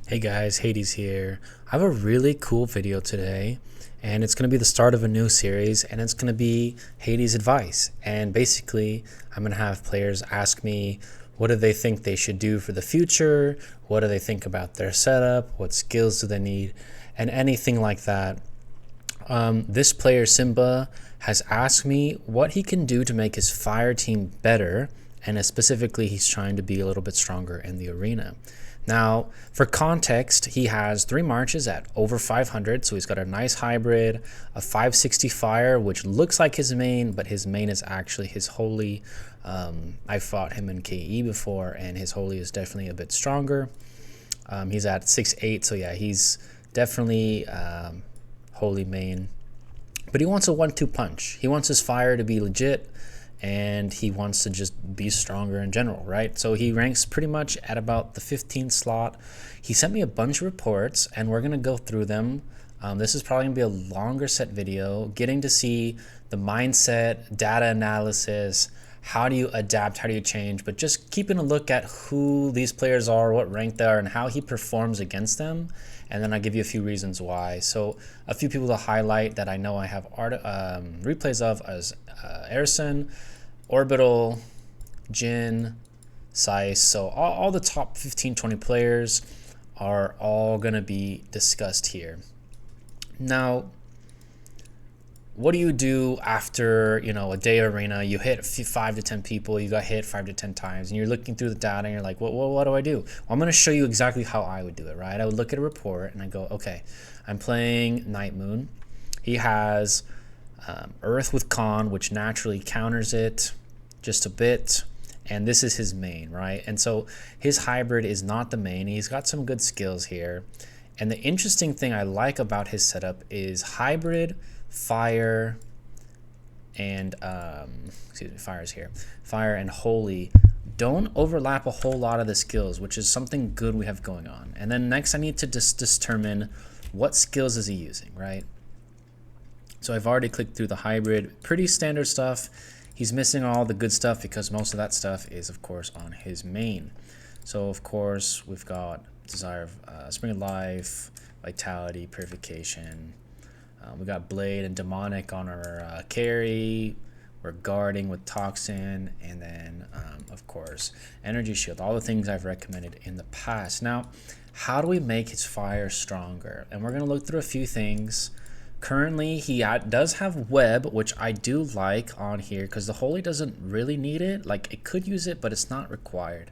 Hey guys, Hades here. I have a really cool video today, and it's going to be the start of a new series, and it's going to be Hades advice. And basically, I'm going to have players ask me what do they think they should do for the future, what do they think about their setup, what skills do they need, and anything like that. This player, Simba, has asked me what he can do to make his fire team better, and specifically, he's trying to be a little bit stronger in the arena. Now, for context, he has 3 marches at over 500, so he's got a nice hybrid, a 560 fire, which looks like his main, but his main is actually his holy. I fought him in KE before, and his holy is definitely a bit stronger. He's at 6'8", so yeah, he's definitely holy main. But he wants a 1-2 punch. He wants his fire to be legit, and he wants to just be stronger in general, right? So he ranks pretty much at about the 15th slot. He sent me a bunch of reports, and we're going to go through them. This is probably going to be a longer set video, getting to see the mindset, data analysis, how do you adapt, how do you change, but just keeping a look at who these players are, what rank they are, and how he performs against them. And then I'll give you a few reasons why. So a few people to highlight that I know I have replays of as Erison, Orbital, Jin, Sice. So all the top 15, 20 players are all going to be discussed here. Now, what do you do after, a day arena? You hit 5 to 10 people, you got hit 5 to 10 times, and you're looking through the data and you're like, what do I do? Well, I'm going to show you exactly how I would do it, right? I would look at a report and I go, okay, I'm playing Night Moon. He has Earth with Con, which naturally counters it just a bit. And this is his main, right? And so his hybrid is not the main. He's got some good skills here. And the interesting thing I like about his setup is hybrid, fire, and fire's here. Fire and holy don't overlap a whole lot of the skills, which is something good we have going on. And then next I need to just determine what skills is he using, right? So I've already clicked through the hybrid, pretty standard stuff. He's missing all the good stuff because most of that stuff is, of course, on his main. So, of course, we've got Desire of Spring of Life, Vitality, Purification. We got Blade and Demonic on our carry. We're guarding with Toxin. And then, of course, Energy Shield. All the things I've recommended in the past. Now, how do we make his fire stronger? And we're going to look through a few things. Currently, he does have web, which I do like on here because the holy doesn't really need it. Like, it could use it, but it's not required.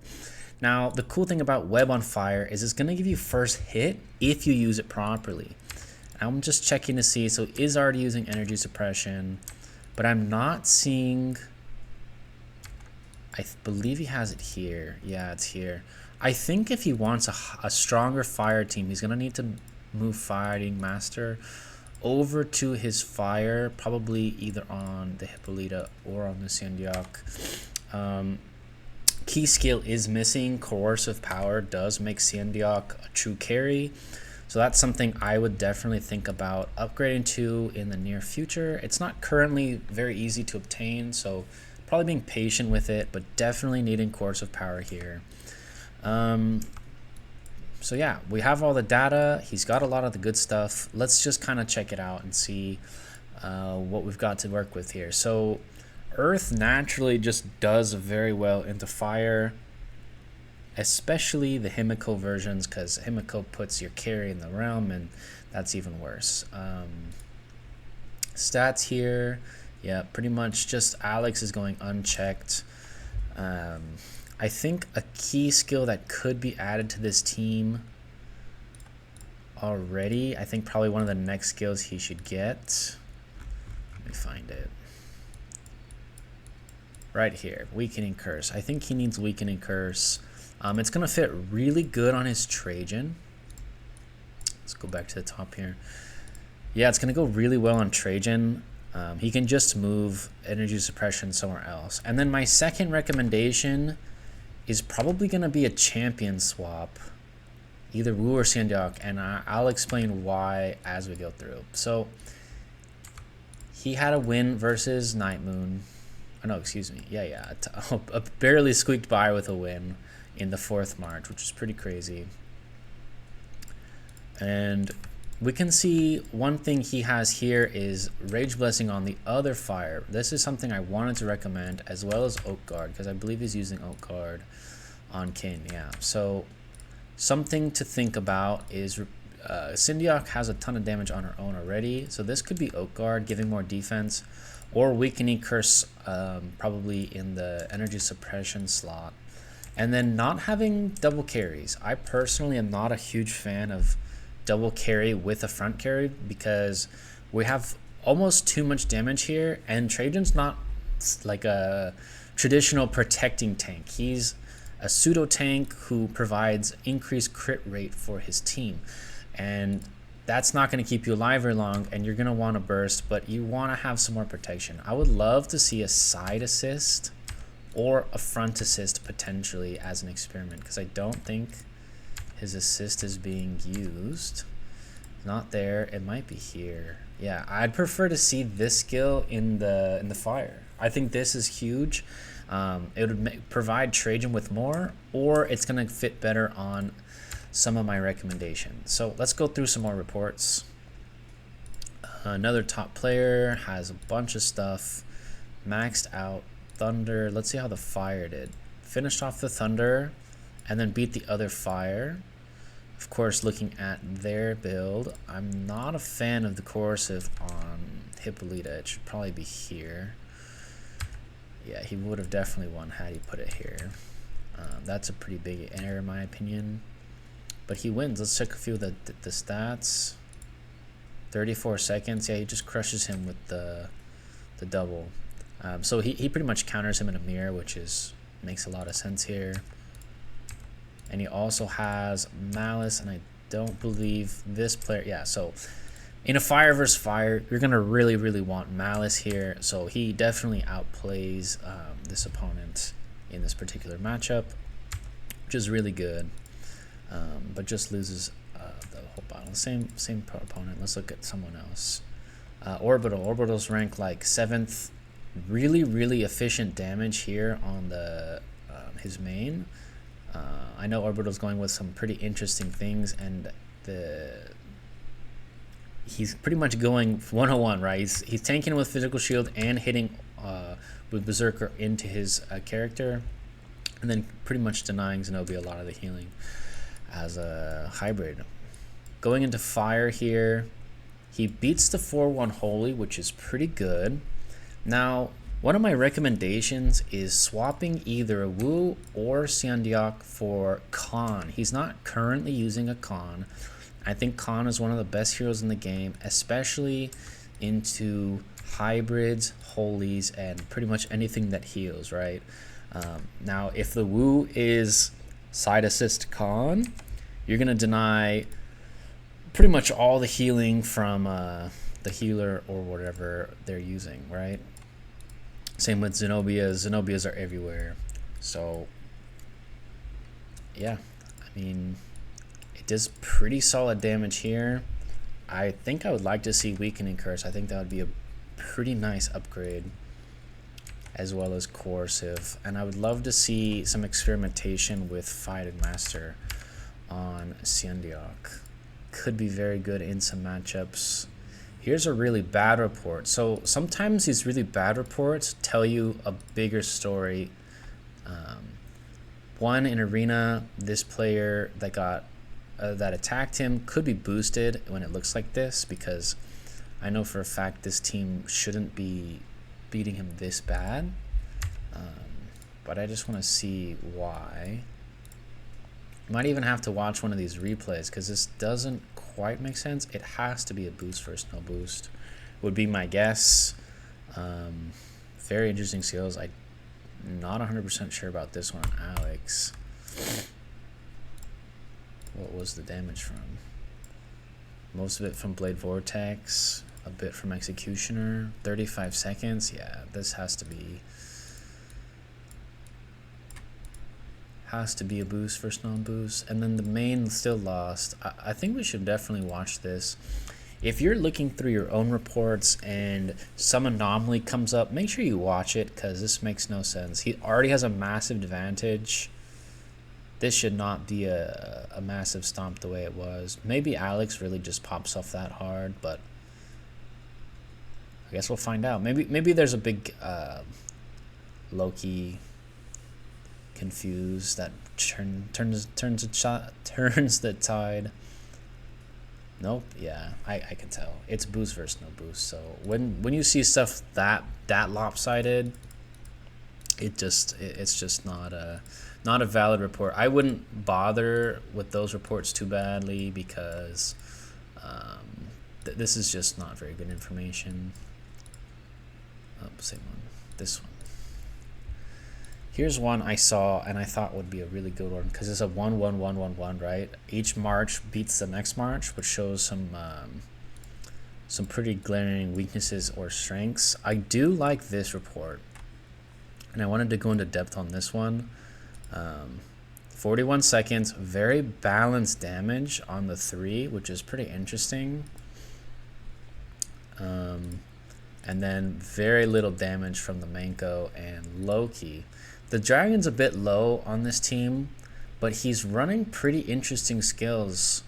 Now, the cool thing about web on fire is it's going to give you first hit if you use it properly. I'm just checking to see. So is already using energy suppression, but I'm not seeing. I believe he has it here. Yeah, it's here. I think if he wants a stronger fire team, he's going to need to move Fighting Master over to his fire, probably either on the Hippolyta or on the Siendiok. Key skill is missing. Coercive Power does make Siendiok a true carry. So that's something I would definitely think about upgrading to in the near future. It's not currently very easy to obtain, so probably being patient with it, but definitely needing Coercive Power here. So yeah, we have all the data. He's got a lot of the good stuff. Let's just kind of check it out and see what we've got to work with here. So Earth naturally just does very well into fire, especially the Himiko versions, because Himiko puts your carry in the realm, and that's even worse. Stats here, yeah, pretty much just Alex is going unchecked. I think a key skill that could be added to this team already, I think probably one of the next skills he should get. Let me find it. Right here, Weakening Curse. I think he needs Weakening Curse. It's going to fit really good on his Trajan. Let's go back to the top here. Yeah, it's going to go really well on Trajan. He can just move Energy Suppression somewhere else. And then my second recommendation is probably going to be a champion swap. Either Wu or Siendiok, and I'll explain why as we go through. So, he had a win versus Night Moon. Oh, no, excuse me. Yeah. Barely squeaked by with a win in the 4th March, which is pretty crazy. And we can see one thing he has here is Rage Blessing on the other fire. This is something I wanted to recommend, as well as Oak Guard, because I believe he's using Oak Guard on Kin. Yeah, so something to think about is Syndiok has a ton of damage on her own already, so this could be Oak Guard giving more defense, or Weakening Curse probably in the energy suppression slot. And then not having double carries. I personally am not a huge fan of double carry with a front carry because we have almost too much damage here, and Trajan's not like a traditional protecting tank. He's a pseudo tank who provides increased crit rate for his team, and that's not going to keep you alive very long, and you're going to want to burst, but you want to have some more protection. I would love to see a side assist or a front assist potentially as an experiment, because I don't think his assist is being used. Not there. It might be here. Yeah, I'd prefer to see this skill in the fire. I think this is huge. It would provide Trajan with more, or it's going to fit better on some of my recommendations. So let's go through some more reports. Another top player has a bunch of stuff. Maxed out Thunder. Let's see how the fire did. Finished off the Thunder and then beat the other fire. Of course, looking at their build, I'm not a fan of the coercive on Hippolyta. It should probably be here. Yeah, he would have definitely won had he put it here. That's a pretty big error in my opinion. But he wins. Let's check a few of the stats. 34 seconds. Yeah, he just crushes him with the double. So he pretty much counters him in a mirror, which makes a lot of sense here. And he also has Malice, and I don't believe this player. Yeah, so in a fire versus fire, you're going to really, really want Malice here. So he definitely outplays this opponent in this particular matchup, which is really good. But just loses the whole battle. Same opponent. Let's look at someone else. Orbital. Orbital's ranked like 7th. Really, really efficient damage here on the his main. I know Orbital's going with some pretty interesting things, and he's pretty much going 101, right? He's tanking with physical shield and hitting with Berserker into his character, and then pretty much denying Zenobia a lot of the healing as a hybrid. Going into fire here, he beats the 4-1 Holy, which is pretty good. Now, one of my recommendations is swapping either a Wu or Syndiok for Khan. He's not currently using a Khan. I think Khan is one of the best heroes in the game, especially into hybrids, holies, and pretty much anything that heals, right? Now, if the Wu is side assist Khan, you're going to deny pretty much all the healing from the healer or whatever they're using, right? Same with Zenobias. Zenobias are everywhere. So, yeah, I mean, it does pretty solid damage here. I think I would like to see Weakening Curse. I think that would be a pretty nice upgrade, as well as Coercive. And I would love to see some experimentation with Fighting Master on Syndiok. Could be very good in some matchups. Here's a really bad report. So sometimes these really bad reports tell you a bigger story. One in Arena, this player that got that attacked him could be boosted when it looks like this, because I know for a fact this team shouldn't be beating him this bad. But I just want to see why. Might even have to watch one of these replays, because this doesn't quite make sense. It has to be a boost versus no boost, would be my guess. Very interesting skills. I'm not 100% sure about this one on Alex. What was the damage from? Most of it from Blade Vortex, a bit from Executioner. 35 seconds. Yeah, this has to be a boost versus non-boost. And then the main still lost. I think we should definitely watch this. If you're looking through your own reports and some anomaly comes up, make sure you watch it, because this makes no sense. He already has a massive advantage. this should not be a massive stomp the way it was. Maybe Alex really just pops off that hard, but I guess we'll find out. Maybe there's a big Loki confused that turns the tide. Nope. Yeah, I can tell. It's boost versus no boost. So when you see stuff that lopsided, it's just not a valid report. I wouldn't bother with those reports too badly because this is just not very good information. Oh, same one. This one. Here's one I saw and I thought would be a really good one because it's a 1-1-1-1-1, right? Each march beats the next march, which shows some pretty glaring weaknesses or strengths. I do like this report, and I wanted to go into depth on this one. 41 seconds, very balanced damage on the 3, which is pretty interesting. And then very little damage from the Manko and Loki. The Dragon's a bit low on this team, but he's running pretty interesting skills.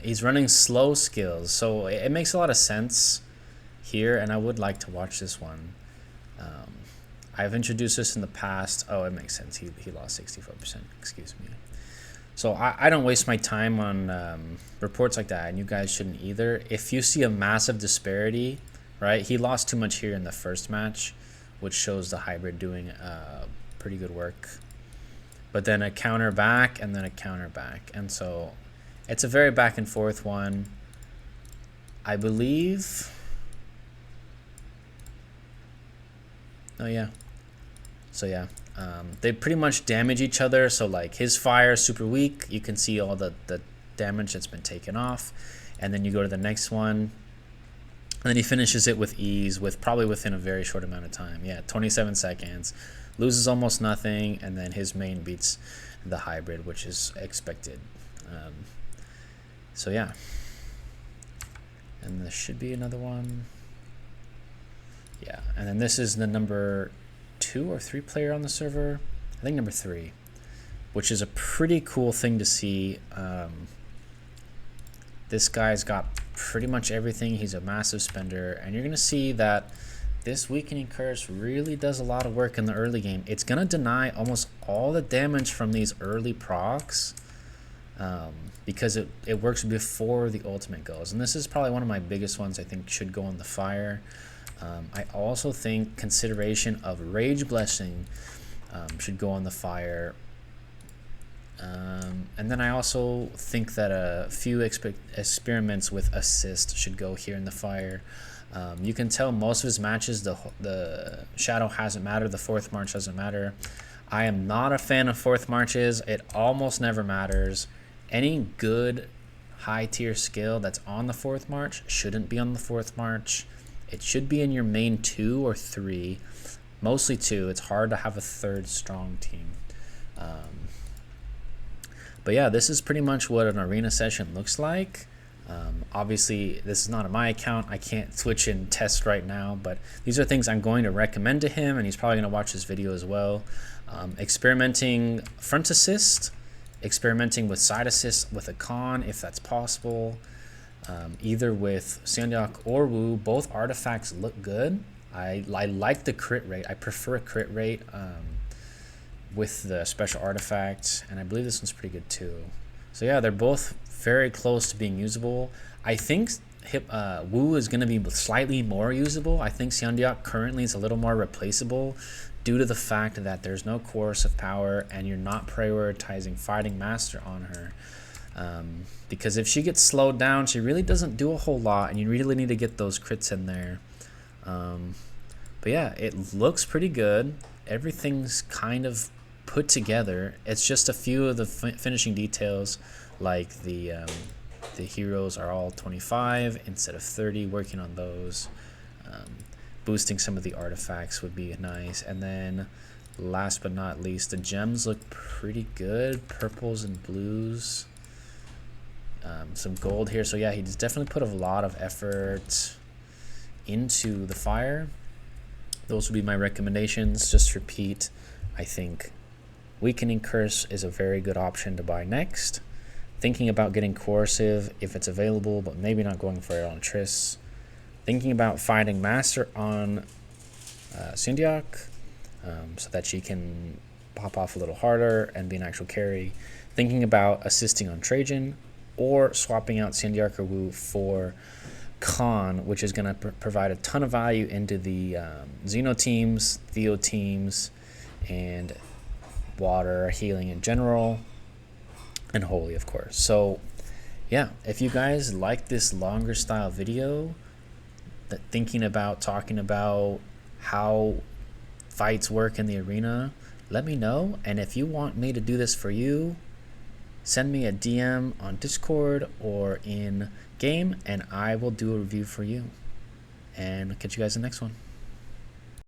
He's running slow skills, so it makes a lot of sense here, and I would like to watch this one. I've introduced this in the past. Oh, it makes sense. He lost 64%. Excuse me. So I don't waste my time on reports like that, and you guys shouldn't either. If you see a massive disparity, right? He lost too much here in the first match, which shows the hybrid doing pretty good work. But then a counter back and then a counter back. And so it's a very back and forth one. I believe... Oh, yeah. So, yeah. They pretty much damage each other. So, like, his fire is super weak. You can see all the damage that's been taken off. And then you go to the next one. And then he finishes it with ease, probably within a very short amount of time. Yeah, 27 seconds. Loses almost nothing, and then his main beats the hybrid, which is expected. So yeah. And there should be another one. Yeah, and then this is the number 2 or 3 player on the server. I think number 3, which is a pretty cool thing to see. This guy's got pretty much everything. He's a massive spender, and you're going to see that this weakening curse really does a lot of work in the early game. It's going to deny almost all the damage from these early procs because it works before the ultimate goes. And this is probably one of my biggest ones I think should go in the fire. I also think consideration of Rage Blessing should go on the fire. And then I also think that a few experiments with assist should go here in the fire. You can tell most of his matches the shadow hasn't mattered, the 4th march doesn't matter. I am not a fan of 4th marches. It almost never matters. Any good high tier skill that's on the 4th march shouldn't be on the 4th march. It should be in your main 2 or 3, mostly 2. It's hard to have a 3rd strong team. But yeah, this is pretty much what an arena session looks like. Obviously, this is not on my account. I can't switch and test right now, but these are things I'm going to recommend to him, and he's probably going to watch this video as well. Experimenting front assist, experimenting with side assist with a con if that's possible. Either with Sandiak or Wu, both artifacts look good. I like the crit rate. I prefer a crit rate with the special artifact, and I believe this one's pretty good too. So yeah, they're both very close to being usable. I think Wu is going to be slightly more usable. I think Sandiak currently is a little more replaceable due to the fact that there's no coercive power and you're not prioritizing Fighting Master on her. Because if she gets slowed down, she really doesn't do a whole lot, and you really need to get those crits in there. But yeah, it looks pretty good. Everything's kind of put together. It's just a few of the finishing details, like the heroes are all 25 instead of 30, working on those. Boosting some of the artifacts would be nice. And then last but not least, the gems look pretty good, purples and blues. Some gold here. So yeah, he's definitely put a lot of effort into the fire. Those would be my recommendations. Just repeat, I think Weakening Curse is a very good option to buy next. Thinking about getting Coercive if it's available, but maybe not going for it on Triss. Thinking about finding Master on Syndiak, so that she can pop off a little harder and be an actual carry. Thinking about assisting on Trajan, or swapping out Syndiak or Wu for Khan, which is going to provide a ton of value into the Xeno teams, Theo teams, and water healing in general, and Holy, of course. So yeah, if you guys like this longer style video, that talking about how fights work in the arena, let me know. And if you want me to do this for you, send me a DM on Discord or in game, and I will do a review for you. And I'll catch you guys in the next one.